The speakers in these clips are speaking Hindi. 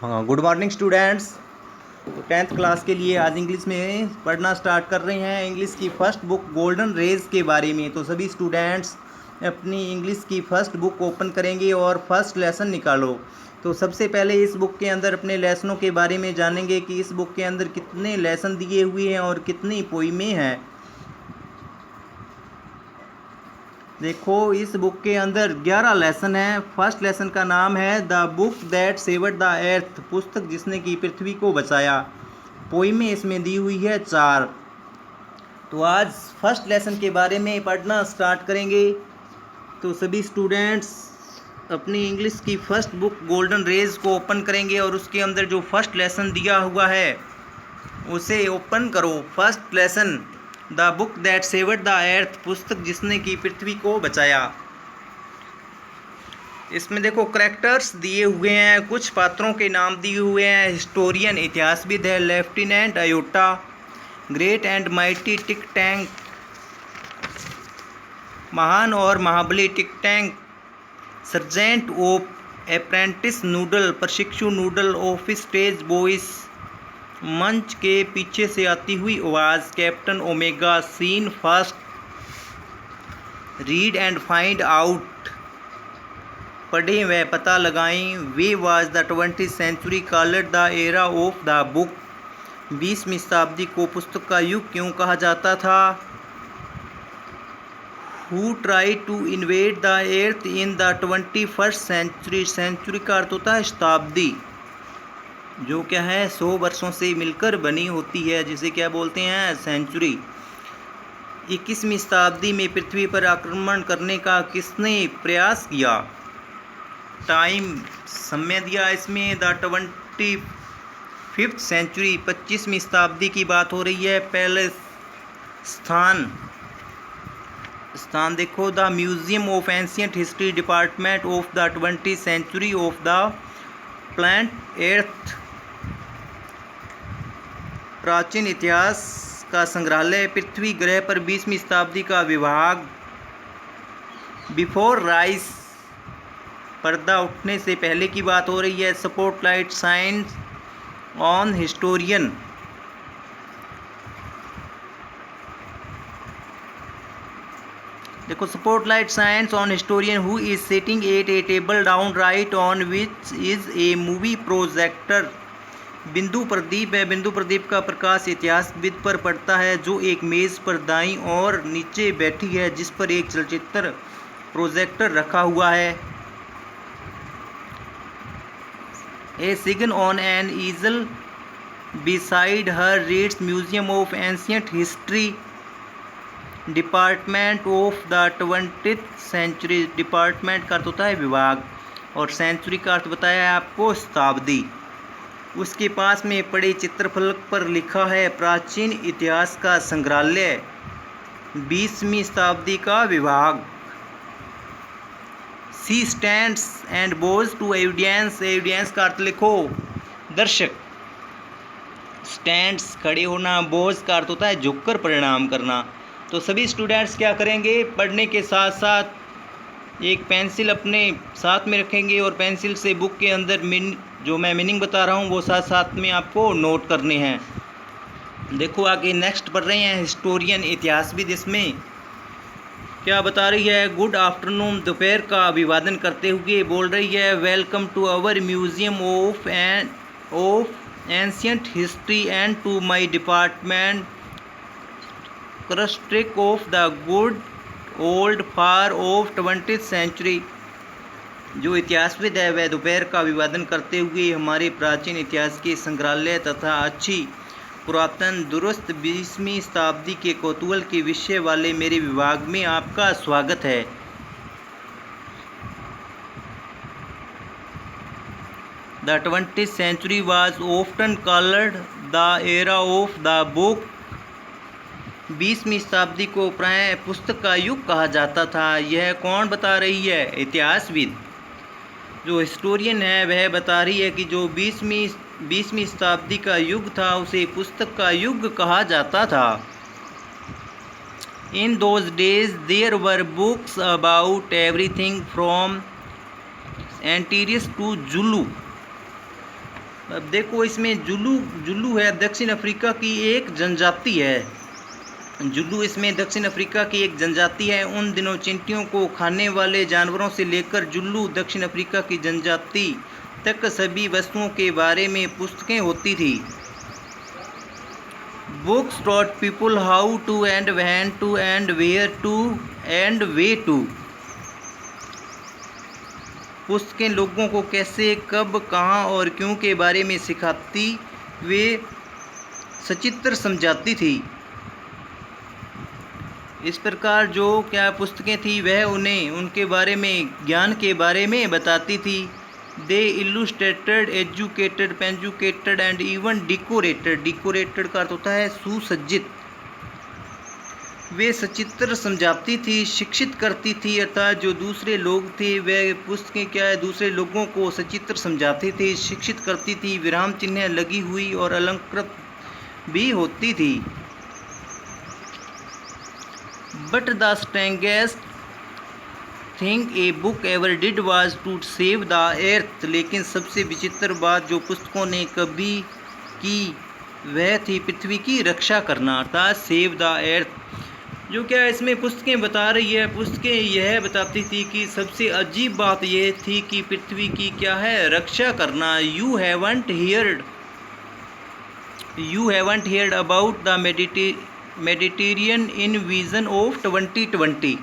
हाँ, गुड मॉर्निंग स्टूडेंट्स। तो 10th क्लास के लिए आज इंग्लिश में पढ़ना स्टार्ट कर रहे हैं। इंग्लिश की फ़र्स्ट बुक गोल्डन रेज के बारे में। तो सभी स्टूडेंट्स अपनी इंग्लिश की फ़र्स्ट बुक ओपन करेंगे और फर्स्ट लेसन निकालो। तो सबसे पहले इस बुक के अंदर अपने लेसनों के बारे में जानेंगे कि इस बुक के अंदर कितने लेसन दिए हुए हैं और कितनी पोइमें हैं। देखो, इस बुक के अंदर 11 लेसन हैं। फर्स्ट लेसन का नाम है the book that savoured the earth, पुस्तक जिसने की पृथ्वी को बचाया। पोइमें इसमें दी हुई है 4। तो आज फर्स्ट लेसन के बारे में पढ़ना स्टार्ट करेंगे। तो सभी स्टूडेंट्स अपनी इंग्लिश की फ़र्स्ट बुक गोल्डन रेज को ओपन करेंगे और उसके अंदर जो फर्स्ट लेसन दिया हुआ है उसे ओपन करो। First lesson the book that savoured the earth, पुस्तक जिसने की पृथ्वी को बचाया। इसमें देखो करैक्टर्स दिए हुए हैं, कुछ पात्रों के नाम दिए हुए हैं। हिस्टोरियन इतिहासविद है lieutenant Iota, great and mighty Tick Tank, महान और महाबली Tick Tank, sergeant of apprentice Noodle, प्रशिक्षु नूडल ऑफ स्टेज बॉयस, मंच के पीछे से आती हुई आवाज़, captain Omega, scene first, read and find out, पढ़ें व पता लगाएं, why was the 20th century called the era of the book, 20वीं शताब्दी को पुस्तक का युग क्यों कहा जाता था, who try to invade the earth in the 21st century, century का अर्थ होता है शताब्दी, जो क्या है 100 वर्षों से मिलकर बनी होती है, जिसे क्या बोलते हैं सेंचुरी। 21वीं शताब्दी में पृथ्वी पर आक्रमण करने का किसने प्रयास किया, टाइम समय दिया इसमें द 25th सेंचुरी, 25वीं शताब्दी की बात हो रही है। पहले स्थान देखो the museum of ancient history, department of the 20th century of the planet Earth, प्राचीन इतिहास का संग्रहालय, पृथ्वी ग्रह पर 20वीं शताब्दी का विभाग, बिफोर राइस, पर्दा उठने से पहले की बात हो रही है। स्पॉटलाइट साइंस ऑन हिस्टोरियन, देखो spotlight science on historian who is sitting at A table down right on which is a movie projector, बिंदु प्रदीप है, बिंदु प्रदीप का प्रकाश इतिहासविद पर पड़ता है जो एक मेज़ पर दाईं और नीचे बैठी है जिस पर एक चलचित्र प्रोजेक्टर रखा हुआ है। A sign on an easel beside her reads museum of ancient history, department of the 20th century, department का अर्थ होता है विभाग और सेंचुरी का अर्थ बताया है आपको शताब्दी। उसके पास में पड़े चित्रफलक पर लिखा है प्राचीन इतिहास का संग्रहालय, 20वीं शताब्दी का विभाग। She stands and bows to evidence, evidence का अर्थ लिखो दर्शक, स्टैंड्स खड़े होना, बोज का अर्थ होता है झुककर परिणाम करना। तो सभी स्टूडेंट्स क्या करेंगे, पढ़ने के साथ साथ एक पेंसिल अपने साथ में रखेंगे और पेंसिल से बुक के अंदर जो मैं मीनिंग बता रहा हूँ वो साथ साथ में आपको नोट करने हैं। देखो आगे नेक्स्ट पढ़ रहे हैं हिस्टोरियन इतिहासविद, इसमें क्या बता रही है, गुड आफ्टरनून, दोपहर का अभिवादन करते हुए बोल रही है, welcome to our museum of ancient history and to my department क्रस्ट्रिक of the good old far of 20th century. जो इतिहासविद है वह दोपहर का अभिवादन करते हुए हमारे प्राचीन इतिहास के संग्रहालय तथा अच्छी पुरातन दुरुस्त 20वीं शताब्दी के कौतूहल के विषय वाले मेरे विभाग में आपका स्वागत है। The 20th century was often called the era of the book, 20वीं शताब्दी को प्राय पुस्तक का युग कहा जाता था। यह कौन बता रही है, इतिहासविद। जो हिस्टोरियन है वह बता रही है कि जो 20वीं शताब्दी का युग था उसे पुस्तक का युग कहा जाता था। In those days there were books about everything from Antares to Zulu, अब देखो इसमें जुल्लू है दक्षिण अफ्रीका की एक जनजाति है। जुल्लू इसमें दक्षिण अफ्रीका की एक जनजाति है। उन दिनों चींटियों को खाने वाले जानवरों से लेकर जुल्लू दक्षिण अफ्रीका की जनजाति तक सभी वस्तुओं के बारे में पुस्तकें होती थी। Books taught people how to and when to and where to and way to. पुस्तकें लोगों को कैसे, कब, कहाँ और क्यों के बारे में सिखाती वे सचित्र समझाती थी। इस प्रकार जो क्या पुस्तकें थी वह उन्हें उनके बारे में, ज्ञान के बारे में बताती थी। दे इल्लुस्ट्रेटेड, एजुकेटेड, पेंजुकेटेड एंड इवन डिकोरेटेड। डिकोरेटेड का अर्थ होता है सुसज्जित। वे सचित्र समझाती थी, शिक्षित करती थी, अर्थात जो दूसरे लोग थे वे पुस्तकें क्या है दूसरे लोगों को सचित्र समझाती थी, शिक्षित करती थी, विराम चिन्ह लगी हुई और अलंकृत भी होती थी। But the strangest thing a book ever did was to save the Earth. लेकिन सबसे विचित्र बात जो पुस्तकों ने कभी की वह थी पृथ्वी की रक्षा करना, अर्थात सेव द अर्थ। जो क्या इसमें पुस्तकें बता रही है, पुस्तकें यह बताती थी कि सबसे अजीब बात यह थी कि पृथ्वी की क्या है रक्षा करना। You haven't heard about the Mediterranean invasion of 2020।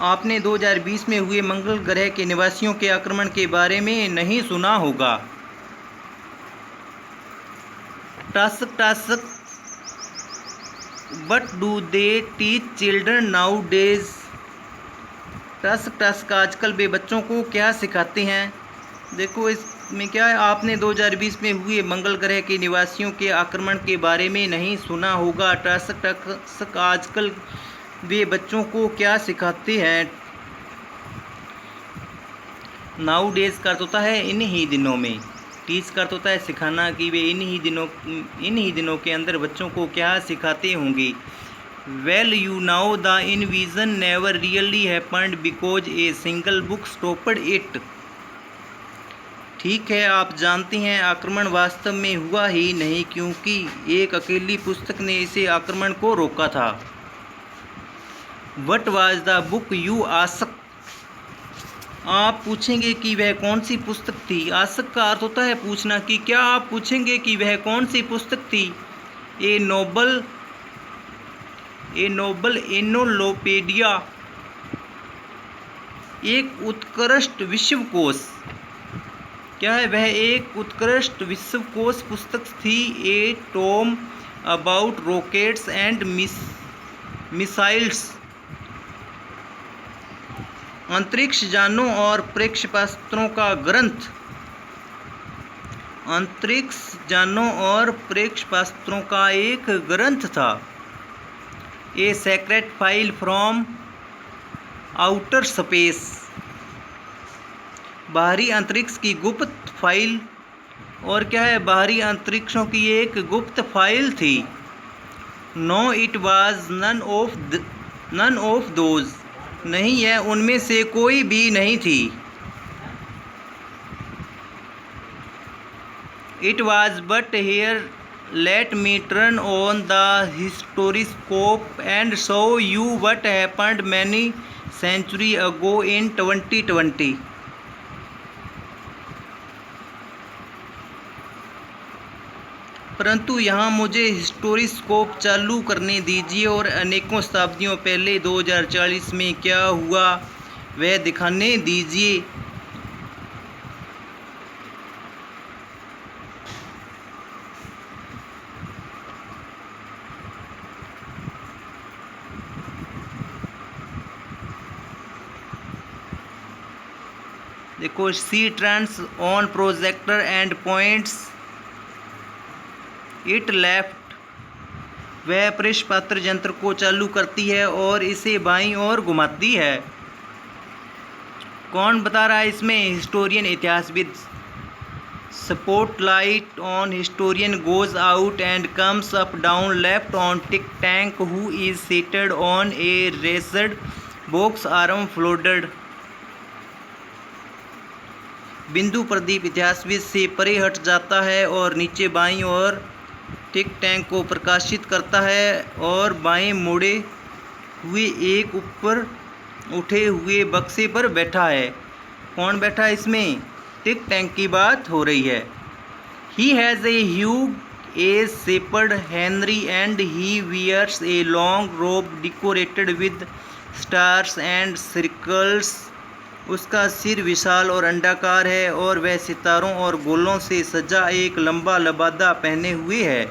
आपने 2020 में हुए मंगल ग्रह के निवासियों के आक्रमण के बारे में नहीं सुना होगा। Task What do they teach children nowadays? Task आजकल वे बच्चों को क्या सिखाते हैं। देखो इसमें क्या है, आपने 2020 में हुए मंगल ग्रह के निवासियों के आक्रमण के बारे में नहीं सुना होगा। टास्क आजकल वे बच्चों को क्या सिखाते हैं। नाउडेज का अर्थ होता है इन ही दिनों में। टीच का अर्थ होता है सिखाना, कि वे इन ही दिनों के अंदर बच्चों को क्या सिखाते होंगे। Well you now the इनविजन never really happened because a single book stopped it. ठीक है, आप जानते हैं आक्रमण वास्तव में हुआ ही नहीं क्योंकि एक अकेली पुस्तक ने इसे आक्रमण को रोका था। What was the book you ask. आप पूछेंगे कि वह कौन सी पुस्तक थी। आस्क का अर्थ होता है पूछना, कि क्या आप पूछेंगे कि वह कौन सी पुस्तक थी। ए नोबल एनोलोपेडिया, एक उत्कृष्ट विश्वकोश। क्या है वह एक उत्कृष्ट विश्वकोश पुस्तक थी। A tome about rockets and missiles, अंतरिक्ष यानों और प्रक्षेपास्त्रों का ग्रंथ। अंतरिक्ष यानों और प्रक्षेपास्त्रों का एक ग्रंथ था। A secret file from outer space, बाहरी अंतरिक्ष की गुप्त फाइल। और क्या है, बाहरी अंतरिक्षों की एक गुप्त फाइल थी। No it was none of those, नहीं है उनमें से कोई भी नहीं थी। It was but here let me turn on the historiscope and show you what happened many century ago in 2020। परंतु यहाँ मुझे हिस्टोरिस्कोप चालू करने दीजिए और अनेकों शताब्दियों पहले 2040 में क्या हुआ वह दिखाने दीजिए। देखो, she turns on projector and points it left, वह प्रक्षेपास्त्र यंत्र को चालू करती है और इसे बाईं ओर घुमाती है। कौन बता रहा है इसमें, हिस्टोरियन, इतिहासविद। Spotlight on historian goes out and comes up down left on Tick Tank who is seated on a raised box arm folded. बिंदु प्रदीप इतिहासविद से परे हट जाता है और नीचे बाईं ओर टिक टैंक को प्रकाशित करता है और बाएं मुड़े हुए एक ऊपर उठे हुए बक्से पर बैठा है। कौन बैठा है इसमें? टिक टैंक की बात हो रही है। He has a huge a shepherd Henry and he wears a long robe decorated with stars and circles. उसका सिर विशाल और अंडाकार है और वह सितारों और गोलों से सजा एक लंबा लबादा पहने हुए है।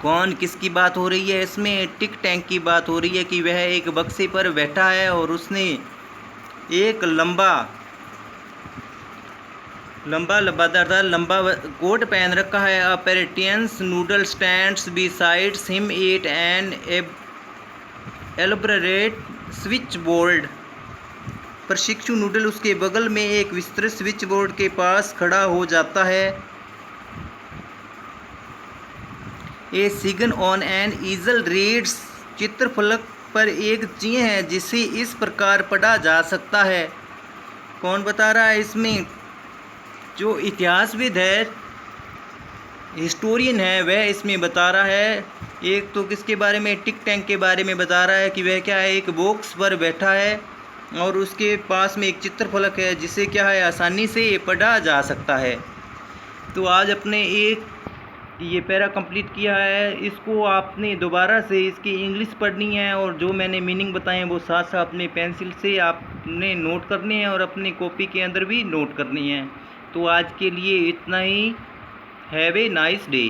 कौन किसकी बात हो रही है इसमें? टिक टैंक की बात हो रही है कि वह एक बक्से पर बैठा है और उसने एक लंबा लंबा कोट पहन रखा है। Apprentice Noodle stands beside him at an elaborate switchboard. प्रशिक्षु नूडल उसके बगल में एक विस्तृत स्विच बोर्ड के पास खड़ा हो जाता है। A sign on an ईजल reads. चित्रफलक पर एक चिन्ह है जिसे इस प्रकार पढ़ा जा सकता है। कौन बता रहा है इसमें? जो इतिहासविद है, हिस्टोरियन है, वह इसमें बता रहा है। एक तो किसके बारे में? टिक टैंक के बारे में बता रहा है कि वह क्या है, एक बॉक्स पर बैठा है और उसके पास में एक चित्रफलक है जिसे क्या है, आसानी से पढ़ा जा सकता है। तो आज अपने एक ये पैरा कंप्लीट किया है। इसको आपने दोबारा से इसकी इंग्लिश पढ़नी है और जो मैंने मीनिंग बताए हैं वो साथ साथ अपने पेंसिल से आपने नोट करने हैं और अपनी कॉपी के अंदर भी नोट करनी है। तो आज के लिए इतना ही। Have a nice day.